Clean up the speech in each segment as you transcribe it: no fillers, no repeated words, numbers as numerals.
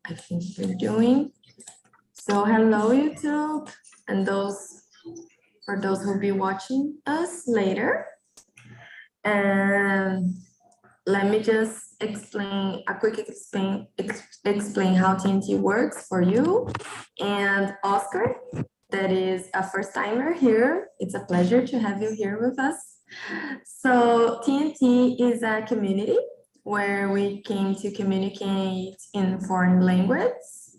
I think we're doing. So hello YouTube and for those who will be watching us later. And let me just explain explain how TNT works for you. And Oscar, that is a first timer here. It's a pleasure to have you here with us. So TNT is a community where we came to communicate in foreign language,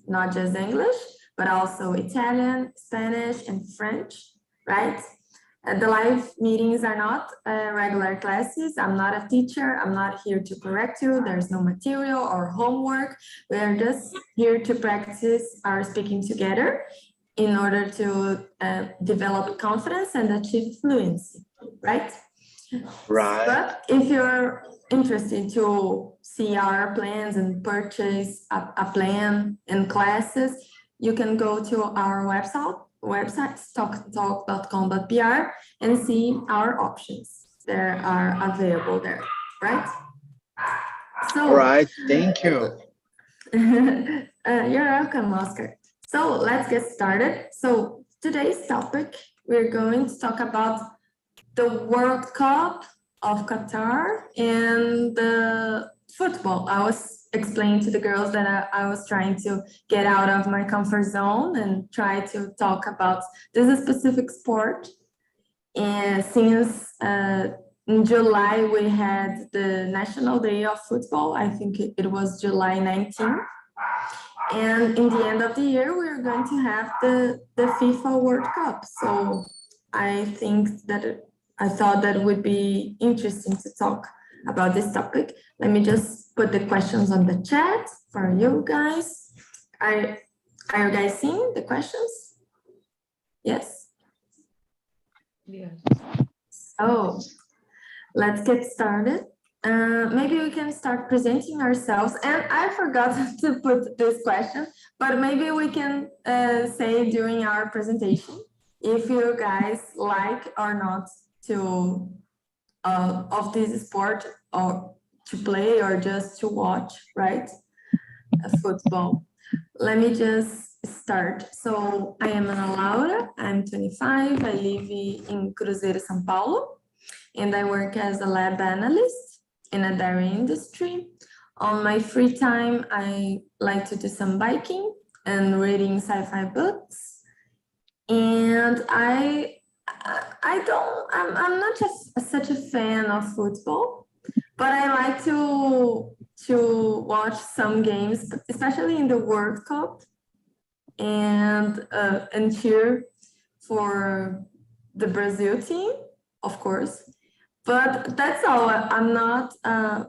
not just English, but also Italian, Spanish, and French, right? The live meetings are not regular classes. I'm not a teacher. I'm not here to correct you. There's no material or homework. We are just here to practice our speaking together in order to develop confidence and achieve fluency, right? Right. But if you're interested to see our plans and purchase a plan and classes, you can go to our website talk.com.br and see our options that are available there, right? So, All right, thank you. you're welcome, Oscar. So let's get started. So today's topic, we're going to talk about the World Cup of Qatar and the football. I was explaining to the girls that I was trying to get out of my comfort zone and try to talk about this specific sport. And since in July, we had the National Day of Football. I think it was July 19th. And in the end of the year, we're going to have the FIFA World Cup. So I think that I thought that would be interesting to talk about this topic. Let me just put the questions on the chat for you guys. Are you guys seeing the questions? Yes? Yes. So let's get started. Maybe we can start presenting ourselves. And I forgot to put this question, but maybe we can say during our presentation if you guys like or not to of this sport or to play or just to watch, right? Football. Let me just start. So I am Ana Laura, I'm 25, I live in Cruzeiro, São Paulo, and I work as a lab analyst in a dairy industry. On my free time, I like to do some biking and reading sci-fi books. And I'm not just such a fan of football, but I like to watch some games, especially in the World Cup, and cheer for the Brazil team, of course. But that's all. I'm not a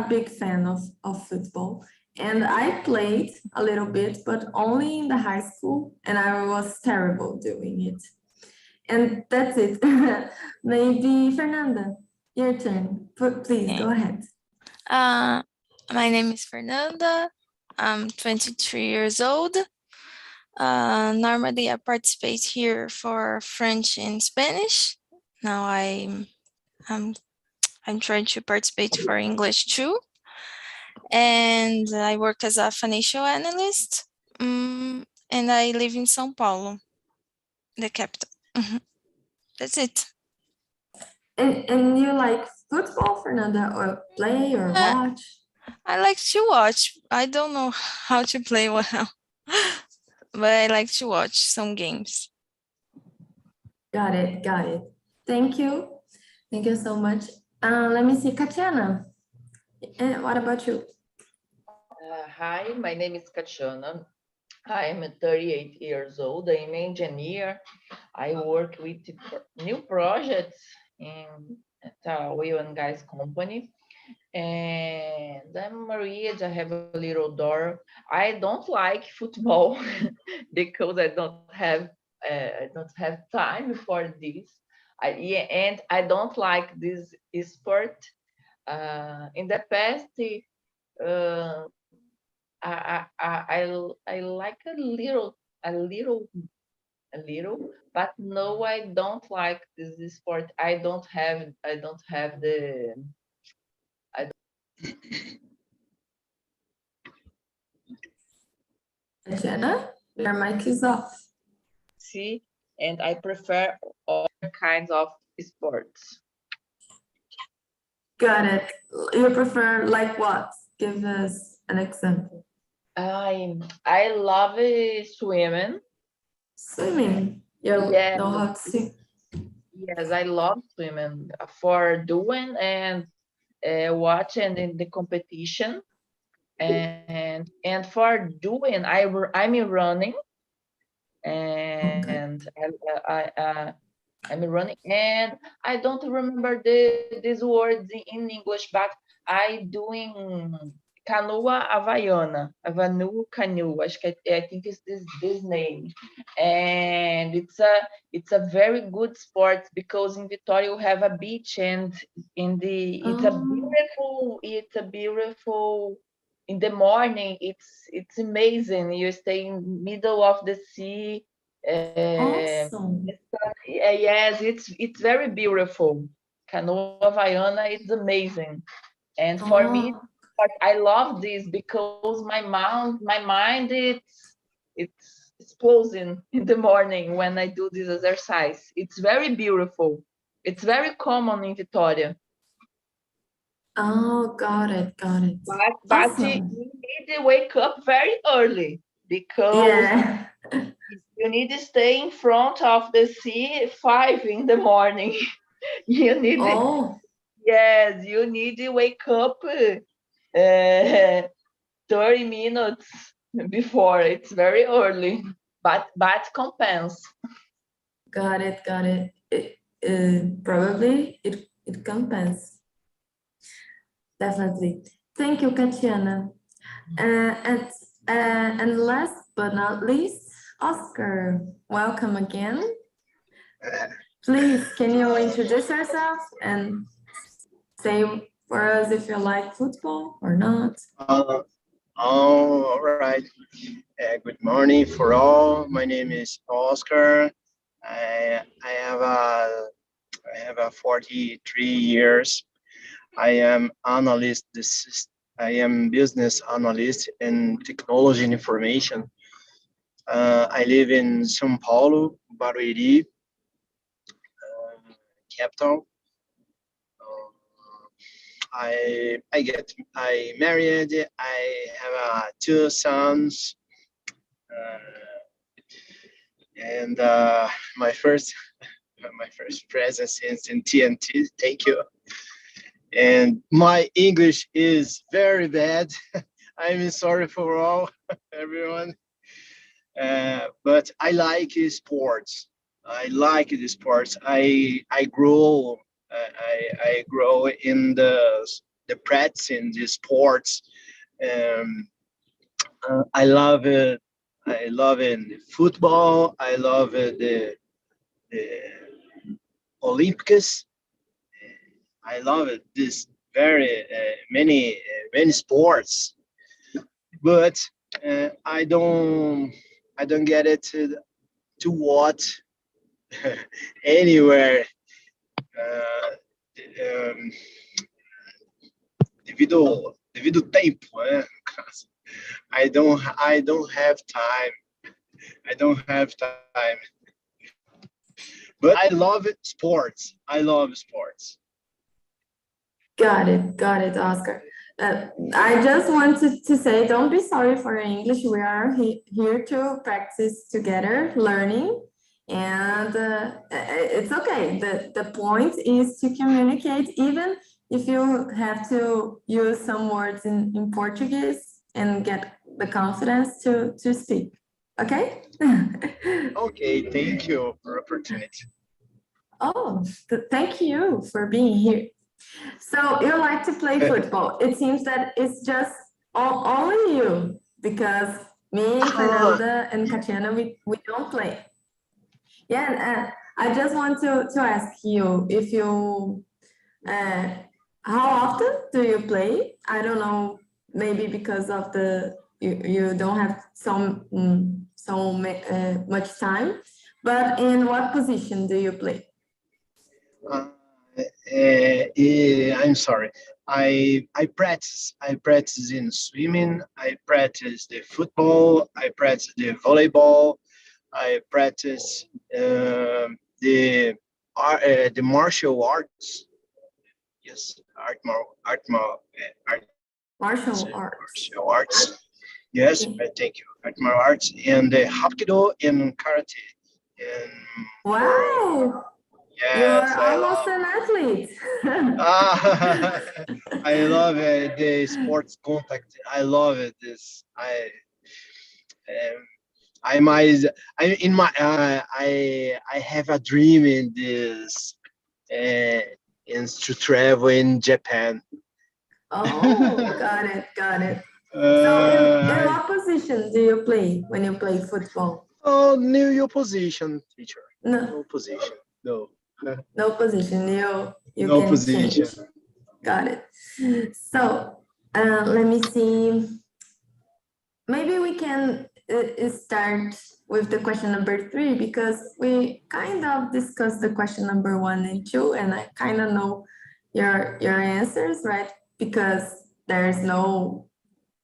big fan of football. And I played a little bit, but only in the high school, and I was terrible doing it. And that's it. Maybe Fernanda, your turn. Please go ahead. My name is Fernanda. I'm 23 years old. Normally I participate here for French and Spanish. Now I'm trying to participate for English too. And I work as a financial analyst. And I live in São Paulo, the capital. That's it. And you like football, Fernanda, or play or watch? I like to watch. I don't know how to play well, but I like to watch some games. Got it. Thank you. Thank you so much. Let me see, Katiana. What about you? Hi, my name is Katiana. I am 38 years old. I'm an engineer. I work with new projects at a oil and gas company. And I'm married. I have a little daughter. I don't like football because I don't have time for this. And I don't like this sport. In the past, I like a little, but no, I don't like this sport. I don't have the Tatiana, your mic is off. See, and I prefer all kinds of sports. Got it. You prefer like what? Give us an example. I love swimming. Swimming. You Yes. know how to swim. Yes, I love swimming for doing and watching in the competition. And for doing, I'm running, and I'm running, and I don't remember these words in English, but I doing canoa havaiana, canoe. I think it's this name, and it's a very good sport because in Vitória you have a beach, and it's a beautiful. In the morning, it's amazing. You stay in middle of the sea. Awesome. Yes, it's very beautiful. Canoa Havaiana, it's amazing. And for me, but I love this because my mind it's exploding in the morning when I do this exercise. It's very beautiful. It's very common in Vitória. Oh, got it. But Awesome. you need to wake up very early because you need to stay in front of the sea 5 in the morning. You need yes, you need to wake up 30 minutes before. It's very early, but compense. Got it. Probably it compensates. Definitely. Thank you, Katiana. And last but not least, Oscar, welcome again. Please, can you introduce yourself and say for us if you like football or not? All right. Good morning for all. My name is Oscar. I have a 43 years. I am analyst. I am business analyst in technology and information. I live in São Paulo, Barueri, capital. I married. I have 2 sons, and my first presence is in TNT. Thank you. And my English is very bad. I'm sorry for all everyone. But I like sports. I like the sports. I grow in the practicing the sports. I love it. I love in football. I love the Olympics. I love it. This very many sports, but I don't get it to watch anywhere. Devido tempo, né? I don't have time. I don't have time. But I love sports. I love sports. Got it, Oscar. I just wanted to say, don't be sorry for your English. We are here to practice together, learning, and it's okay. The point is to communicate, even if you have to use some words in Portuguese and get the confidence to speak. Okay? Okay, thank you for the opportunity. Oh, thank you for being here. So you like to play football. It seems that it's just only you, because me, Fernanda, and Katiana, we don't play. Yeah, and I just want to ask you if you, how often do you play? I don't know, maybe because of you don't have so much time, but in what position do you play? I'm sorry. I practice in swimming. I practice the football. I practice the volleyball. I practice the martial arts. Yes, Martial arts. martial arts. Yes, Okay. thank you. Art martial arts and the Hapkido and karate. And Wow, you're yes, I almost love. an athlete. Ah, I love the sports contact. I love it. This um, I might I in my I have a dream in this is to travel in Japan. Oh, got it. So in I what position do you play when you play football? oh new position, teacher. No, No position. No. no position. You No can position. change. Got it. So let me see. Maybe we can start with the question number 3 because we kind of discussed the question number 1 and 2, and I kind of know your answers, right? Because there's no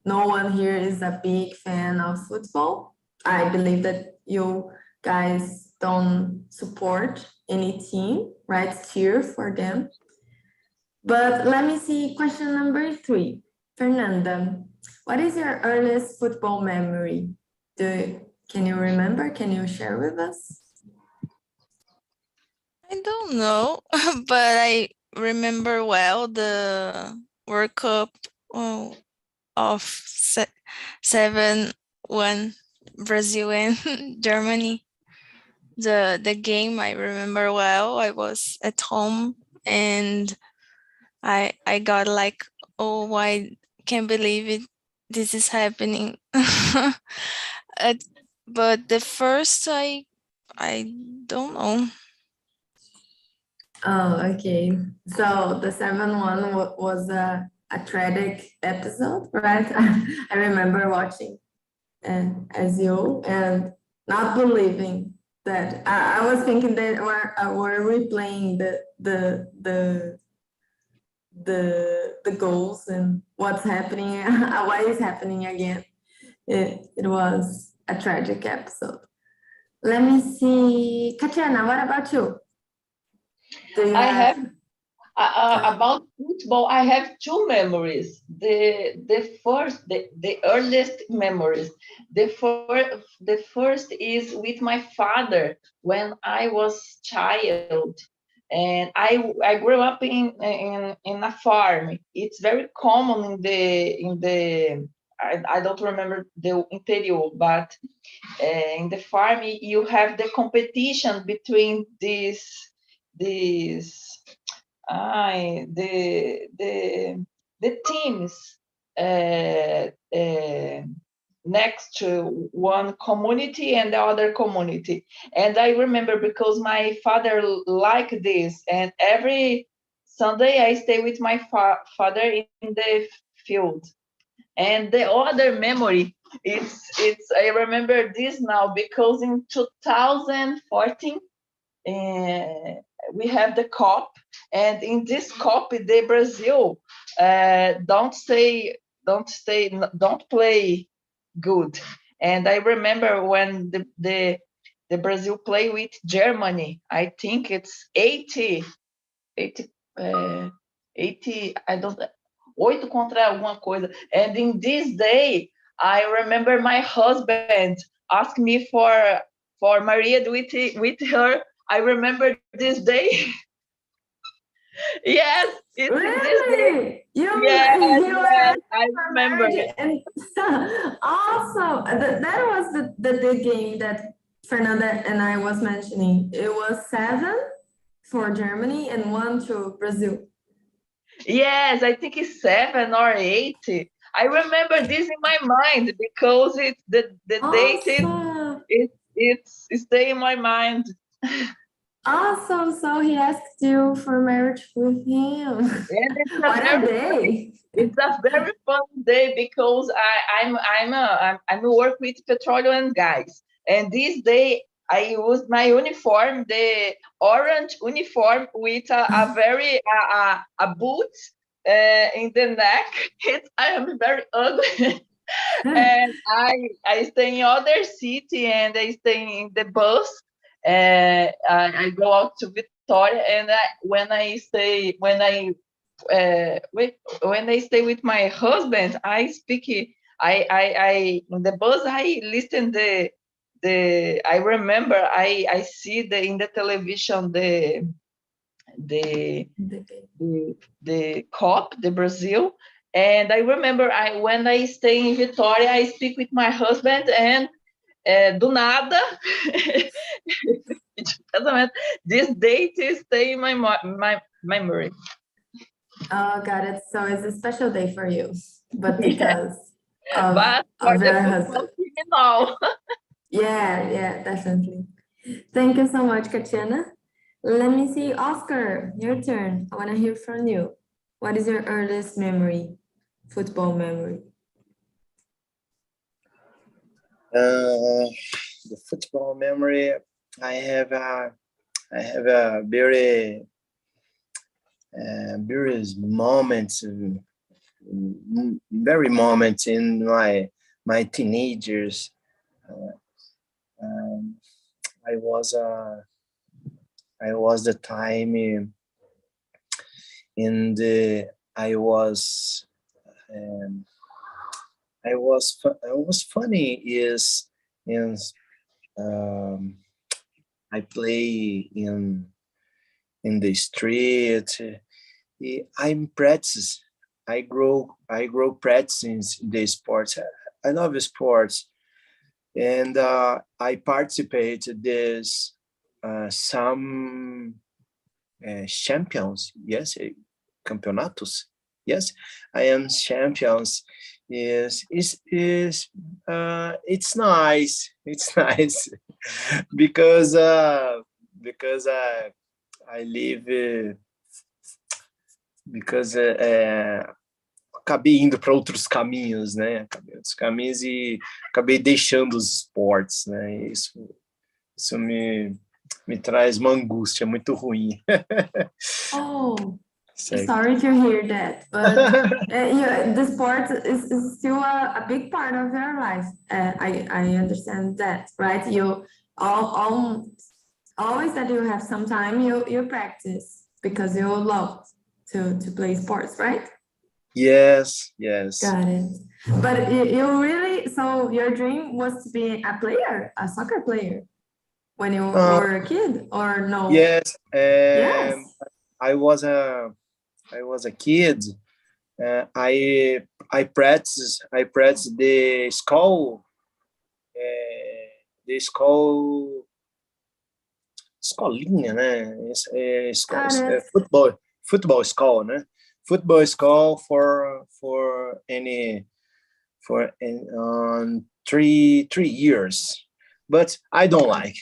one here is a big fan of football. I believe that you guys don't support any team, right? Cheer for them. But let me see question number 3. Fernanda, what is your earliest football memory? Can you remember? Can you share with us? I don't know, but I remember well the World Cup of 7-1 Brazil and Germany. The game I remember well. I was at home and I got like, oh, I can't believe it. This is happening. But the first I don't know. Oh, okay. So the 7-1 was a tragic episode, right? I remember watching as you and not believing that. I was thinking that we're replaying the goals and what's happening, why is happening again. It was a tragic episode. Let me see. Katrina, what about you? Do you I have have about football. I have two memories. The earliest memories. The first is with my father when I was child, and I grew up in a farm. It's very common in the I don't remember the interior, but in the farm you have the competition between these the teams uh, uh, next to one community and the other community. And I remember because my father liked this, and every Sunday I stay with my father in the field. And the other memory, it's I remember this now because in 2014 we have the cup, and in this cup the Brazil don't play good. And I remember when the Brazil play with Germany, I think it's 80 80 I don't 8 contra alguma coisa. And in this day I remember my husband asked me for Maria with her. I remember this day. Yes, it's this day. really? Yes, You were yes, asking I for remember. marriage and awesome. That was the game that Fernanda and I was mentioning. It was 7 for Germany and 1 to Brazil. Yes, I think it's 7 or 8. I remember this in my mind because it's the date Awesome. it's stay in my mind. Awesome. So he asked you for marriage with him. And it's a What a very day. it's a very fun day because I'm work with petroleum guys, and this day I used my uniform, the orange uniform with a very a boot in the neck. I am very ugly. And I stay in other city, and I stay in the bus. I go out to Victoria, and when I stay with my husband, I speak. I in the bus I listen the. I remember I see in the television the the COP, the Brazil. And I remember when I stay in Vitória, I speak with my husband, and do nada, this date stay in my memory. Oh, got it. So it's a special day for you, but because But for of the your football husband. team, no. Yeah, definitely. Thank you so much, Katiana. Let me see, Oscar, your turn. I want to hear from you. What is your earliest memory, football memory? The football memory, I have a very various moments, very moments in my teenagers. I was the time in the I was funny is in I play in the street. I'm practice. I grow practicing the sports. I love sports, and I participate this some champions. Yes, campeonatos. Yes, I am champions. Yes, it's nice. It's nice because I live because acabei indo para outros caminhos, né? Acabei outros caminhos e acabei deixando os esportes, né? Isso me traz uma angústia muito ruim. Oh, Certo. sorry to hear that, but yeah, the sport is still a big part of your life. I understand that, right? You always that you have some time, you practice because you love to play sports, right? Yes. Got it. But you really, so your dream was to be a player, a soccer player, when you were a kid, or no? Yes. Yes. I was a kid. I practice the school. The school escolinha, né? Football school, né? Football school for 3 years, but I don't like.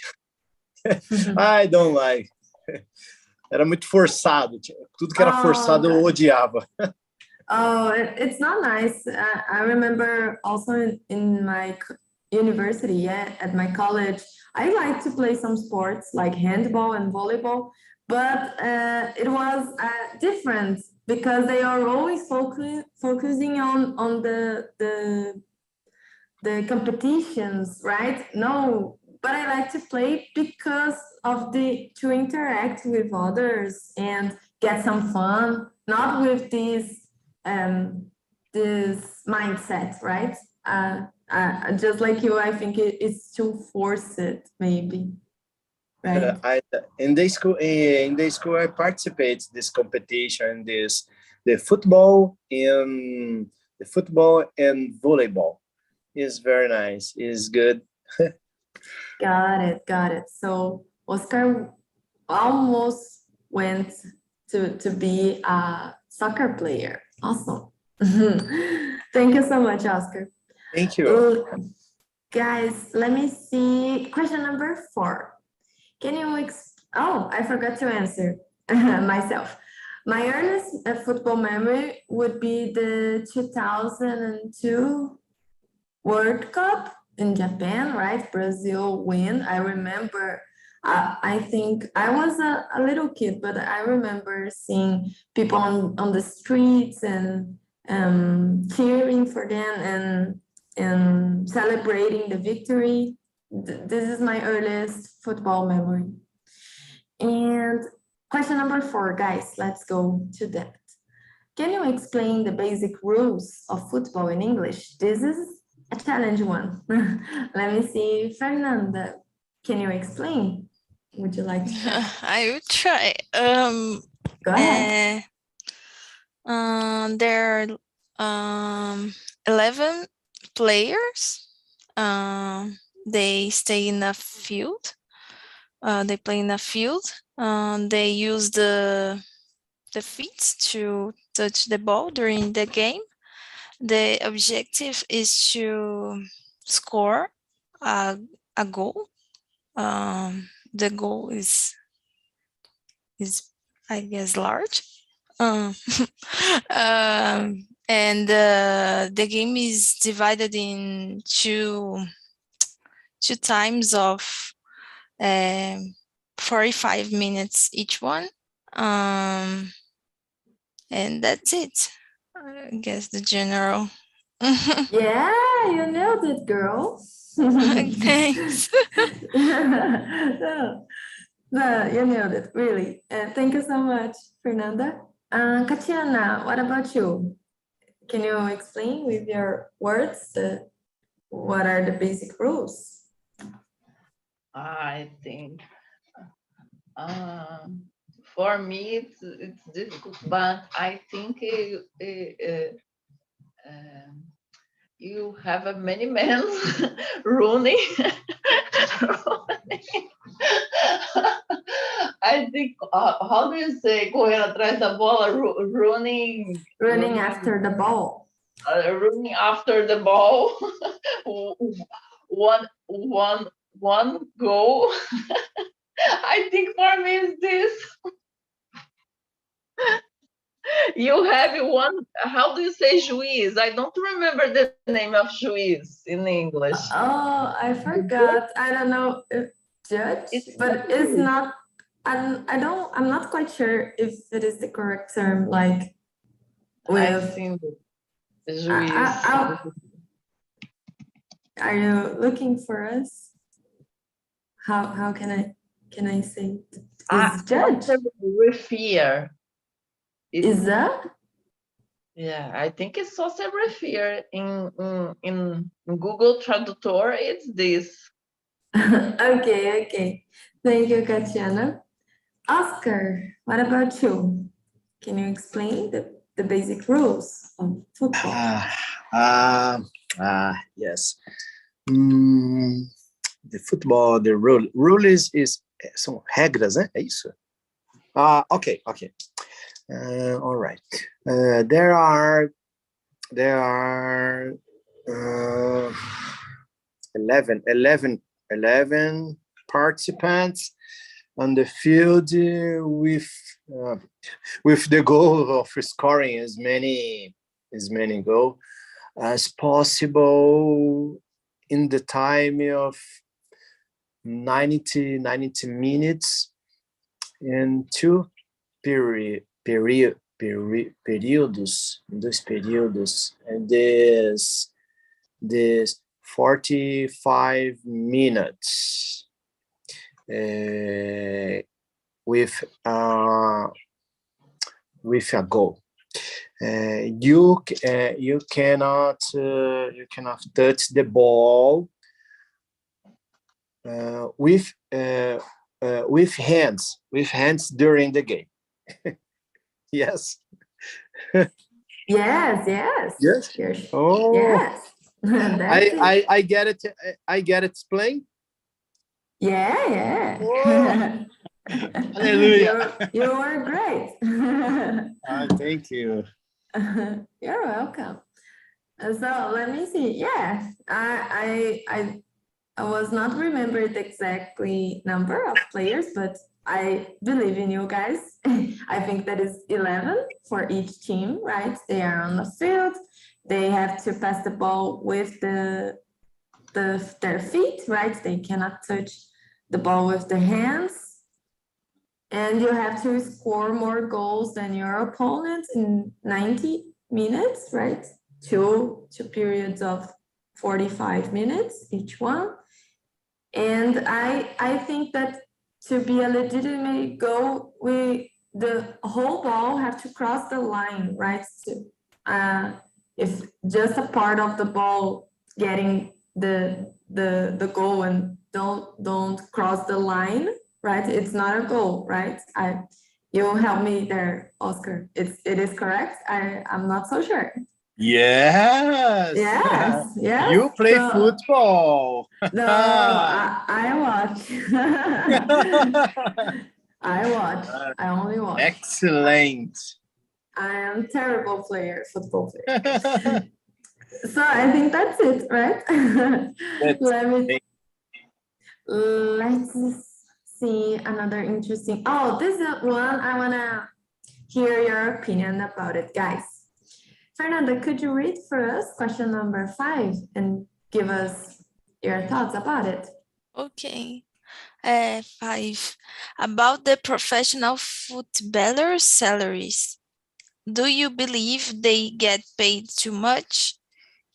I don't like. Era muito forçado. Tudo que era forçado eu odiava. Oh, it's not nice. I remember also in my university, at my college, I like to play some sports like handball and volleyball, but it was different because they are always focusing on the competitions, right? No, but I like to play because of to interact with others and get some fun, not with this mindset, right? Just like you, I think it's too forced, maybe. Right. In the school, I participate this competition, the football and volleyball. Is very nice. Is good. Got it. So Oscar almost went to be a soccer player. Awesome. Thank you so much, Oscar. Thank you. Guys, let me see. Question number 4. Can you I forgot to answer myself. My earliest football memory would be the 2002 World Cup in Japan, right? Brazil win. I remember I think I was a little kid, but I remember seeing people on the streets and cheering for them and celebrating the victory. This is my earliest football memory. And question number 4, guys, let's go to that. Can you explain the basic rules of football in English? This is a challenge one. Let me see, Fernanda, can you explain? Would you like to start? I will try. Go ahead. There are 11 players. They stay in a field. They play in a field. They use the feet to touch the ball during the game. The objective is to score a goal. The goal is I guess large. And the game is divided in two times of 45 minutes each one. And that's it. I guess the general. Yeah, you nailed it, girl. Thanks. No, you nailed it, really. Thank you so much, Fernanda. Katiana, what about you? Can you explain with your words what are the basic rules? I think for me it's difficult, but I think you have many men running. I think, how do you say, correr atrás da bola, running? Running after the ball. Running after the ball. one goal. I think for me is this. You have one, how do you say juiz? I don't remember the name of juiz in English. Oh, I forgot. I don't know if judge, but it's not, I'm not quite sure if it is the correct term, like I've with, seen the juiz. are you looking for us? How can I say it? Is judge? Refer. Is that? Yeah, I think it's also refer in Google Tradutor. It's this. Okay. Thank you, Katiana. Oscar, what about you? Can you explain the basic rules of football? Yes. The football, the rule is são regras, né? É isso? Okay. All right. There are 11 participants on the field with the goal of scoring as many goals as possible in the time of 90 minutes and 2 periods, and this 45 minutes with a goal. You cannot touch the ball with hands during the game. Yes. Yes. Oh, yes. I get it. I get it explained. Yeah. Oh. Hallelujah. You were great. Thank you. You're welcome. So let me see. Yeah, I was not remembered exactly number of players, but I believe in you guys. I think that is 11 for each team, right? They are on the field. They have to pass the ball with their feet, right? They cannot touch the ball with the hands, and you have to score more goals than your opponent in 90 minutes, right? Two periods of 45 minutes each one. And I think that to be a legitimate goal, the whole ball have to cross the line, right? If just a part of the ball getting the goal and don't cross the line, right? It's not a goal, right? You help me there, Oscar. It is correct. I'm not so sure. Yes. Yes. Yes. You play football. No, I watch. I watch. I only watch. Excellent. I am a terrible player, football player. So I think that's it, right? Let's see another interesting. Oh, this is one I wanna hear your opinion about it, guys. Fernanda, could you read for us question number 5 and give us your thoughts about it? Okay. 5. About the professional footballers' salaries. Do you believe they get paid too much?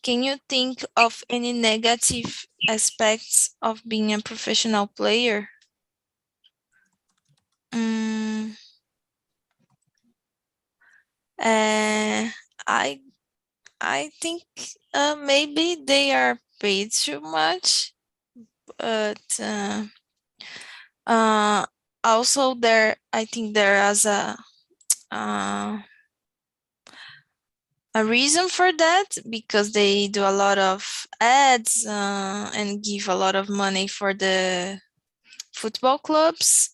Can you think of any negative aspects of being a professional player? I think maybe they are paid too much, but also I think there is a reason for that, because they do a lot of ads and give a lot of money for the football clubs.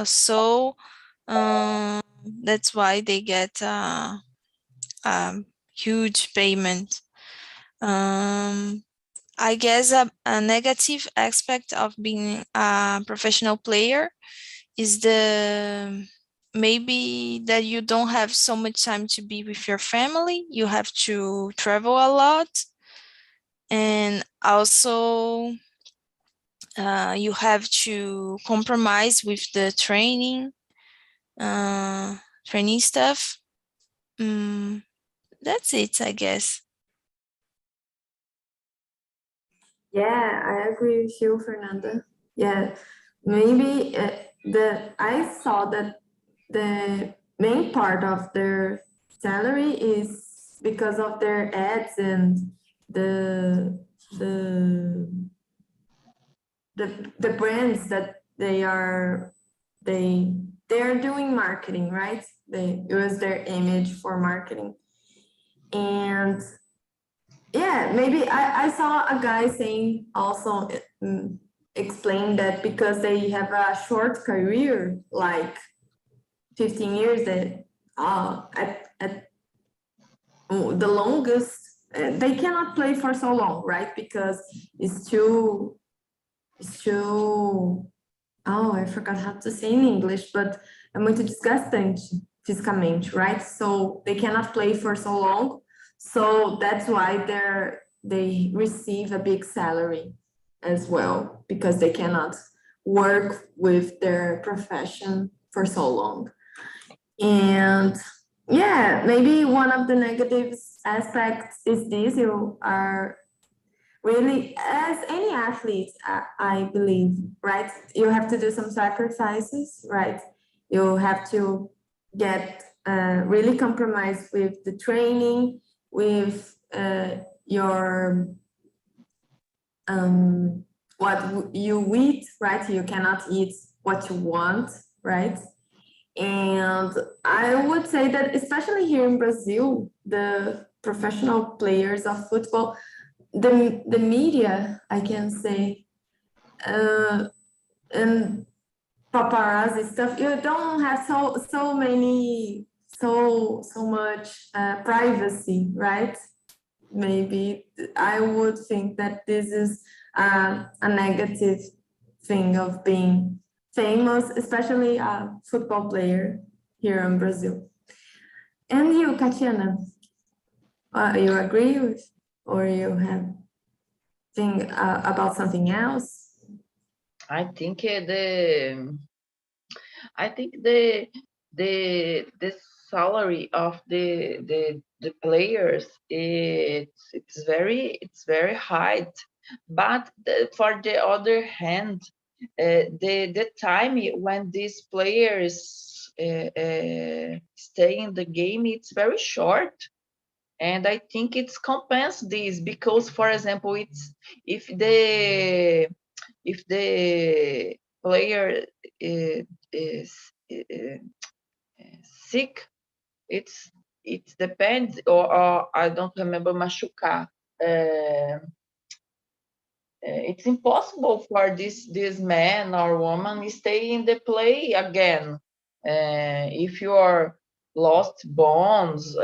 So that's why they get huge payment. I guess a negative aspect of being a professional player is maybe that you don't have so much time to be with your family. You have to travel a lot, and also you have to compromise with the training stuff. That's it, I guess. Yeah, I agree with you, Fernanda. Yeah, maybe I saw that the main part of their salary is because of their ads and the brands that they are doing marketing, right? They use their image for marketing. And yeah, maybe I saw a guy saying also explain that because they have a short career, like 15 years, that at the longest, they cannot play for so long, right? Because it's too, oh, I forgot how to say in English, but é muito desgastante fisicamente, right? So they cannot play for so long. So that's why they receive a big salary as well, because they cannot work with their profession for so long. And yeah, maybe one of the negative aspects is this: you are really, as any athlete, I believe, right? You have to do some sacrifices, right? You have to get really compromised with the training, with your what you eat, right? You cannot eat what you want, right? And I would say that especially here in Brazil, the professional players of football, the media, I can say, and paparazzi stuff, you don't have so much privacy, right? Maybe I would think that this is a negative thing of being famous, especially a football player here in Brazil. And you, Katiana, you agree with, or you have think about something else? I think the salary of the players, it's very high, but for the other hand, the time when these players stay in the game, it's very short. And I think it's compense this because, for example, it's if the player is sick, it depends, or I don't remember, machucar. It's impossible for this man or woman stay in the play again. If you are lost bonds,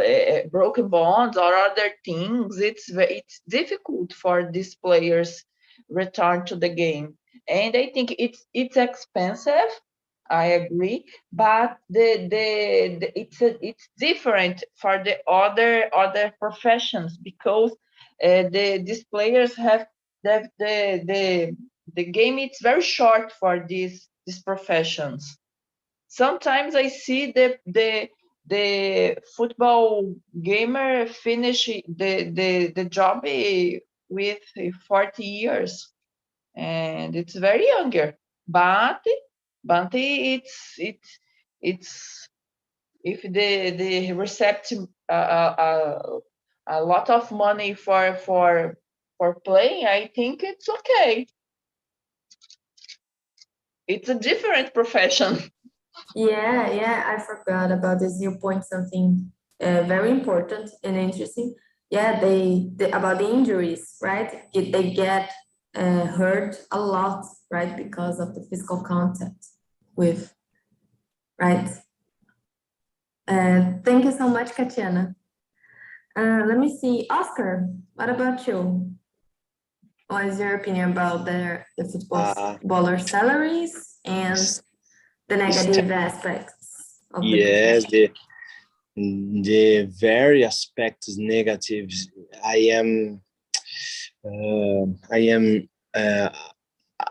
broken bonds, or other things, it's difficult for these players return to the game. And I think it's expensive. I agree, but it's different for the other professions because these players have the game. It's very short for these professions. Sometimes I see the football gamer finish the job with 40 years, and it's very younger. But it's if the recept a lot of money for playing, I think it's okay. It's a different profession. Yeah, I forgot about this. You point something very important and interesting. Yeah, they about the injuries, right? They get hurt a lot, right, because of the physical contact with, right? Thank you so much, Katiana. Let me see, Oscar, what about you? What is your opinion about the footballer salaries and the negative aspects of the Yes, business? the very aspects negatives. I am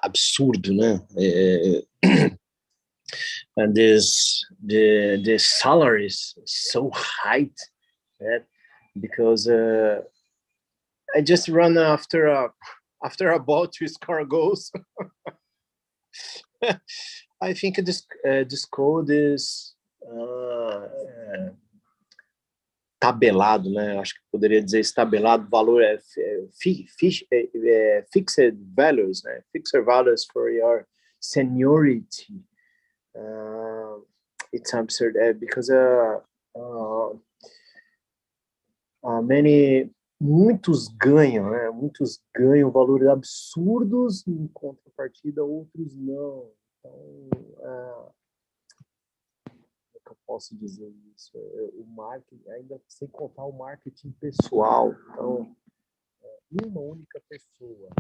absurdo, né? And the salaries so high, right? Because I just run after a ball to score goals. I think this code is tabelado, né? Acho que poderia dizer estabelado. Valor fixed values, né? Fixed values for your seniority. It's absurd because muitos ganham, né? Muitos ganham valores absurdos em contrapartida, outros não. Então, como é que eu posso dizer isso? O marketing, ainda sem contar o marketing pessoal. Então, uma única pessoa,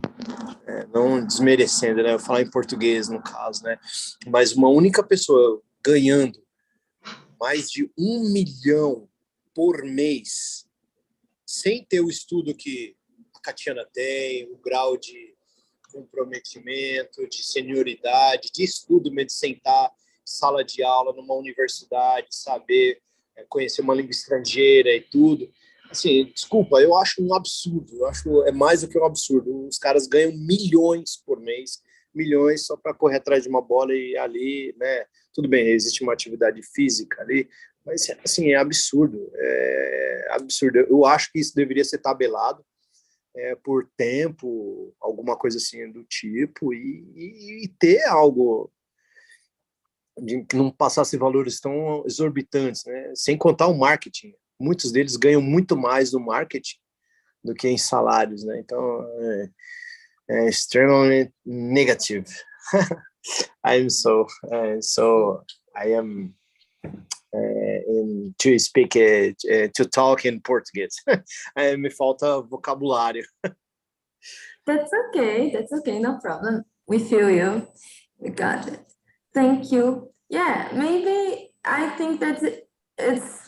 não desmerecendo, né? Eu falo em português no caso, né? Mas uma única pessoa ganhando mais de 1 milhão por mês, sem ter o estudo que a Katiana tem, o grau de comprometimento, de senioridade, de estudo, de sentar em sala de aula numa universidade, saber conhecer uma língua estrangeira e tudo. Assim, desculpa, eu acho um absurdo, eu acho é mais do que um absurdo. Os caras ganham milhões por mês, milhões só para correr atrás de uma bola e ali, né? Tudo bem, existe uma atividade física ali, mas assim, é absurdo, absurdo. Eu acho que isso deveria ser tabelado por tempo, alguma coisa assim do tipo, e ter algo de que não passasse valores tão exorbitantes, né? Sem contar o marketing. Muitos deles ganham muito mais no marketing do que em salários, né? Então, é extremamente negative. I am to speak to talk in Portuguese. Me falta vocabulário. That's okay, no problem. We feel you. We got it. Thank you. Yeah, maybe I think that it's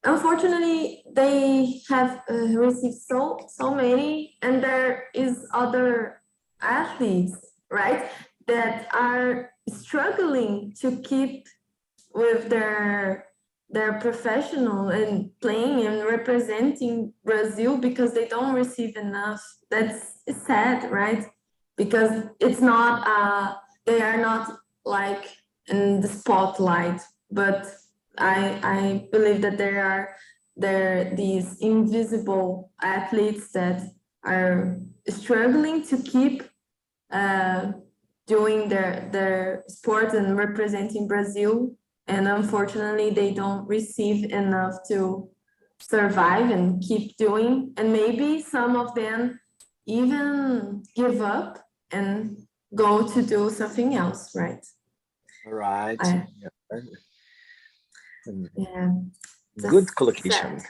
unfortunately they have received so many, and there is other athletes, right, that are struggling to keep with their professional and playing and representing Brazil because they don't receive enough. That's sad, right? Because it's not they are not like in the spotlight, but I believe that there are these invisible athletes that are struggling to keep doing their sport and representing Brazil, and unfortunately they don't receive enough to survive and keep doing, and maybe some of them even give up and go to do something else, right? Right. Yeah. Good collocation.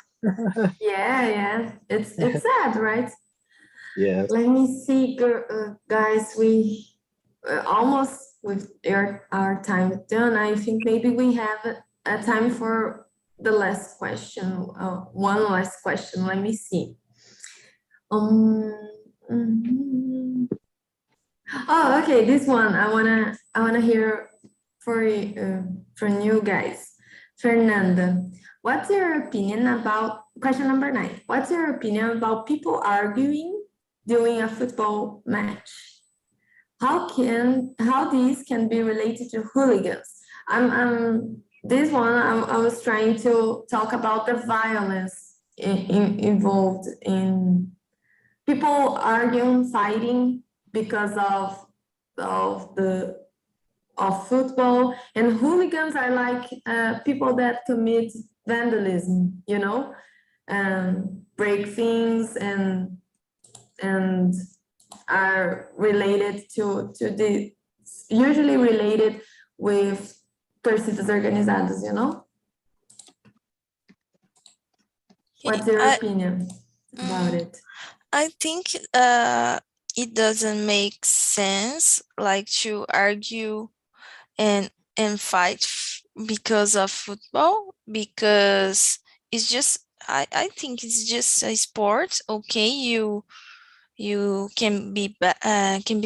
Yeah, it's sad, right? Yes. Let me see, guys, we almost with our time done. I think maybe we have a time for the last question, one last question. Let me see. Mhm. Oh, okay, this one I wanna hear from you guys. Fernanda, what's your opinion about question number 9? What's your opinion about people arguing during a football match? How these can be related to hooligans? This one I was trying to talk about the violence involved in people arguing, fighting because of football, and hooligans are like people that commit vandalism, break things and are related to the usually related with torcidas organizadas, What's your opinion about it? I think it doesn't make sense like to argue and fight because of football, because it's just I think it's just a sport. Okay, you can be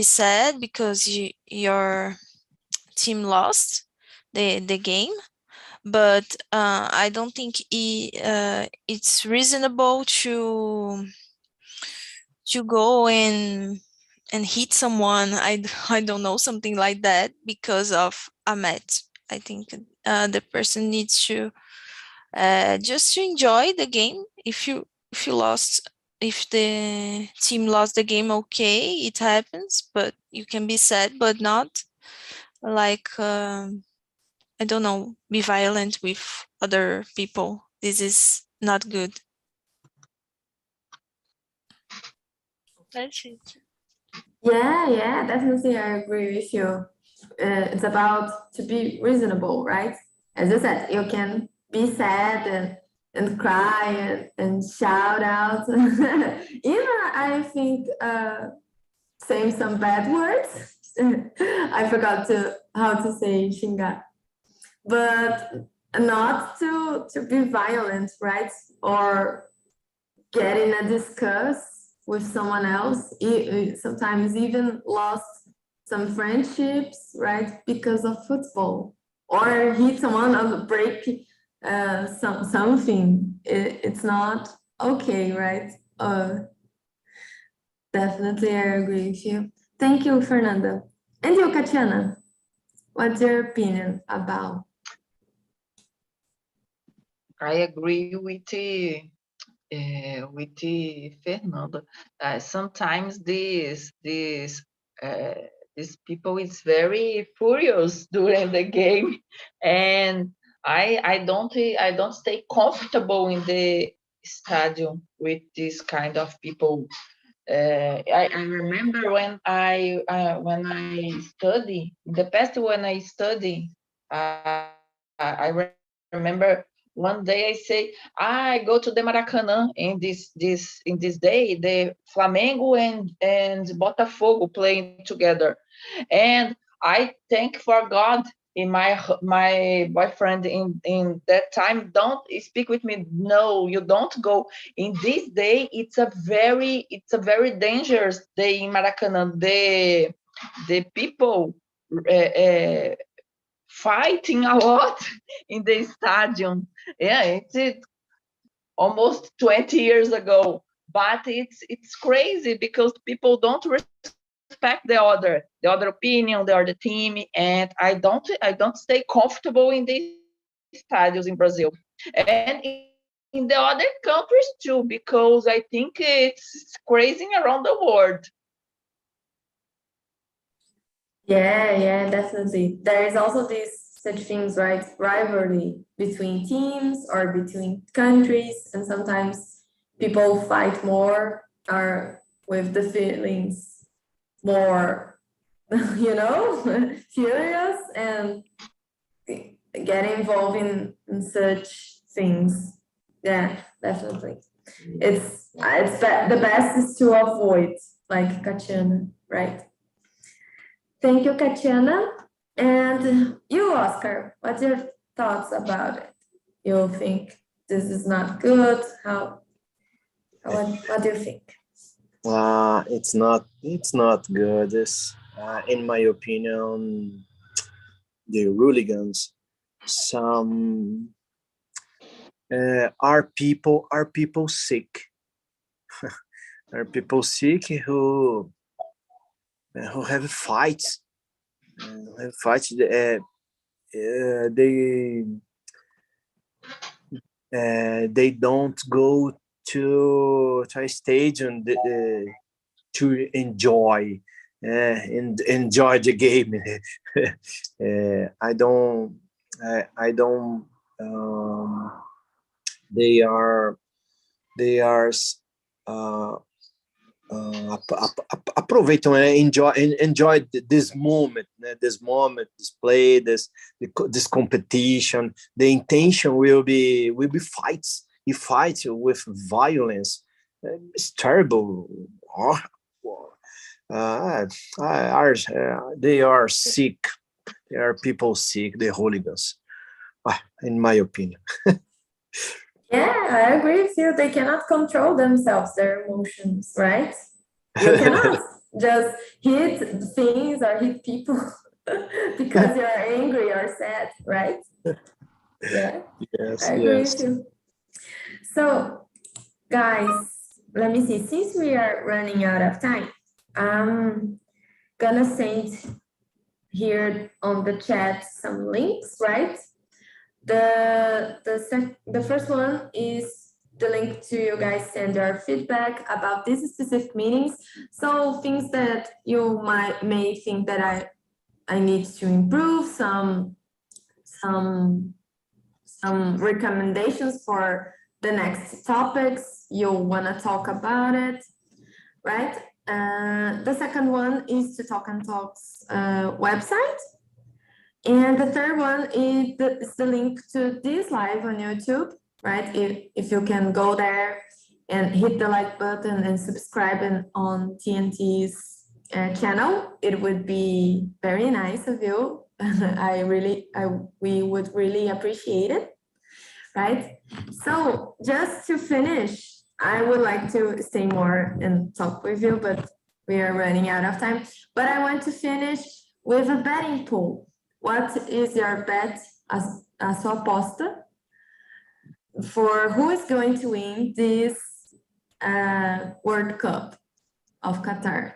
sad because your team lost the game, but I don't think it's reasonable to go and hit someone. I don't know, something like that because of a match. I think the person needs to just to enjoy the game. If you lost, if the team lost the game, okay, it happens, but you can be sad, but not like I don't know, be violent with other people. This is not good. That's it. Yeah, definitely I agree with you. It's about to be reasonable, right? As I said, you can be sad and cry and shout out. Even I think saying some bad words. I forgot how to say xingar. But not to be violent, right? Or get in a discuss with someone else, sometimes even lost some friendships, right, because of football, or hit someone or break something. It's not okay, right? Definitely, I agree with you. Thank you, Fernanda. And you, Katiana, what's your opinion about? I agree with Fernanda. Sometimes these people is very furious during the game, and I don't stay comfortable in the stadium with this kind of people. I remember when I study in the past, when I study, I remember one day I say I go to the Maracanã in this day, the Flamengo and Botafogo playing together, and I thank for God my boyfriend in that time don't speak with me. No, you don't go. In this day, it's a very dangerous day in Maracanã. The people fighting a lot in the stadium. Yeah, it's almost 20 years ago, but it's crazy because people don't respect the other opinion, the other team, and I don't stay comfortable in these stadiums in Brazil and in the other countries too, because I think it's crazy around the world. Yeah, definitely. There is also these such things, right? Rivalry between teams or between countries, and sometimes people fight more or with the feelings more, furious and get involved in such things. Yeah, definitely. The best is to avoid, like Katiana, right? Thank you, Katiana. And you, Oscar, what's your thoughts about it? You think this is not good? What do you think? It's not good. In my opinion, the hooligans, some are people sick. Are people sick who have fights. They don't go to a stadium to enjoy and enjoy the game. I don't. They are uh, aproveitam, enjoy this moment, this play, this competition. The intention will be fights. You fight with violence. It's terrible. They are sick. They are people sick. The hooligans, in my opinion. Yeah, I agree with you. They cannot control themselves, their emotions, right? You cannot just hit things or hit people because you're angry or sad, right? Yeah, Yes, I agree yes. with you. So, guys, let me see. Since we are running out of time, I'm gonna send here on the chat some links, right? The first one is the link to you guys send your feedback about these specific meetings. So things that you may think that I need to improve, some recommendations for the next topics you want to talk about it, right? The second one is to Talk and Talk's website. And the third one is the link to this live on YouTube, right? If you can go there and hit the like button and subscribe on TNT's channel, it would be very nice of you. We would really appreciate it, right? So just to finish, I would like to stay more and talk with you, but we are running out of time. But I want to finish with a betting pool. What is your bet, a sua aposta, for who is going to win this World Cup of Qatar?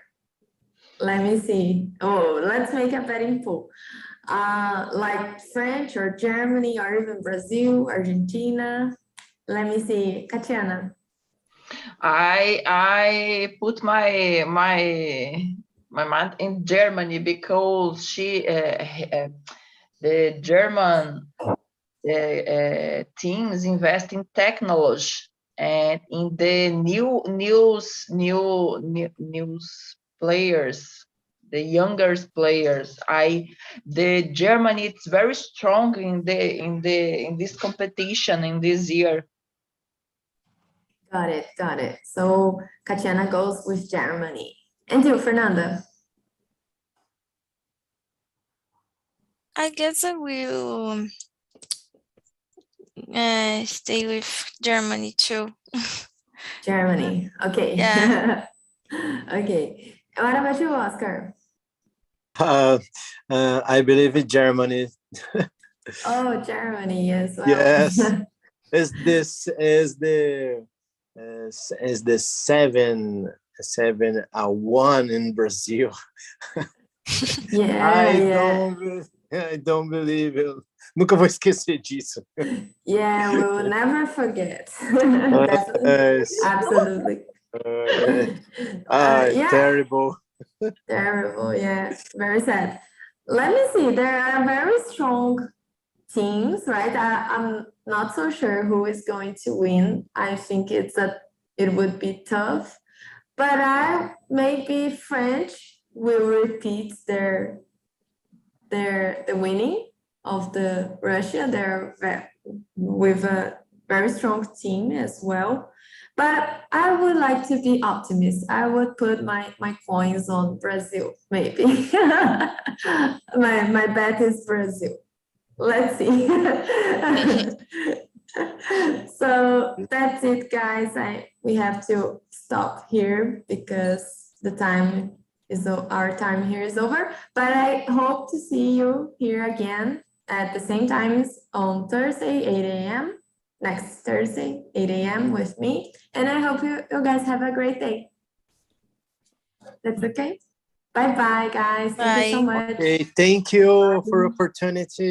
Let me see. Oh, let's make a betting pool. Like French or Germany or even Brazil, Argentina. Let me see. Katiana. I put my mind in Germany because the German teams invest in technology and in the news players, the younger players. The Germany it's very strong in this competition in this year. Got it. So Katiana goes with Germany. And you, Fernanda? I guess I will stay with Germany too. Germany. Okay. Yeah. Okay. What about you, Oscar? I believe in Germany. Oh, Germany as well. Yes. Is the 7-1 in Brazil? Yeah, I don't believe it. Nunca vou esquecer disso. yeah, we will never forget. Definitely. Yes. Absolutely. Yeah, Terrible. terrible. Yeah, very sad. Let me see. There are very strong teams, right? I'm not so sure who is going to win. I think it would be tough, but maybe French will repeat the winning of the Russia. They're with a very strong team as well. But I would like to be optimist. I would put my coins on Brazil, maybe. my bet is Brazil. Let's see. So that's it, guys. We have to stop here because our time here is over. But I hope to see you here again at the same time on Thursday, 8 a.m. Next Thursday, 8 a.m. with me. And I hope you guys have a great day. That's okay? Bye-bye, guys. Thank you so Bye. much. Okay, thank you for opportunity.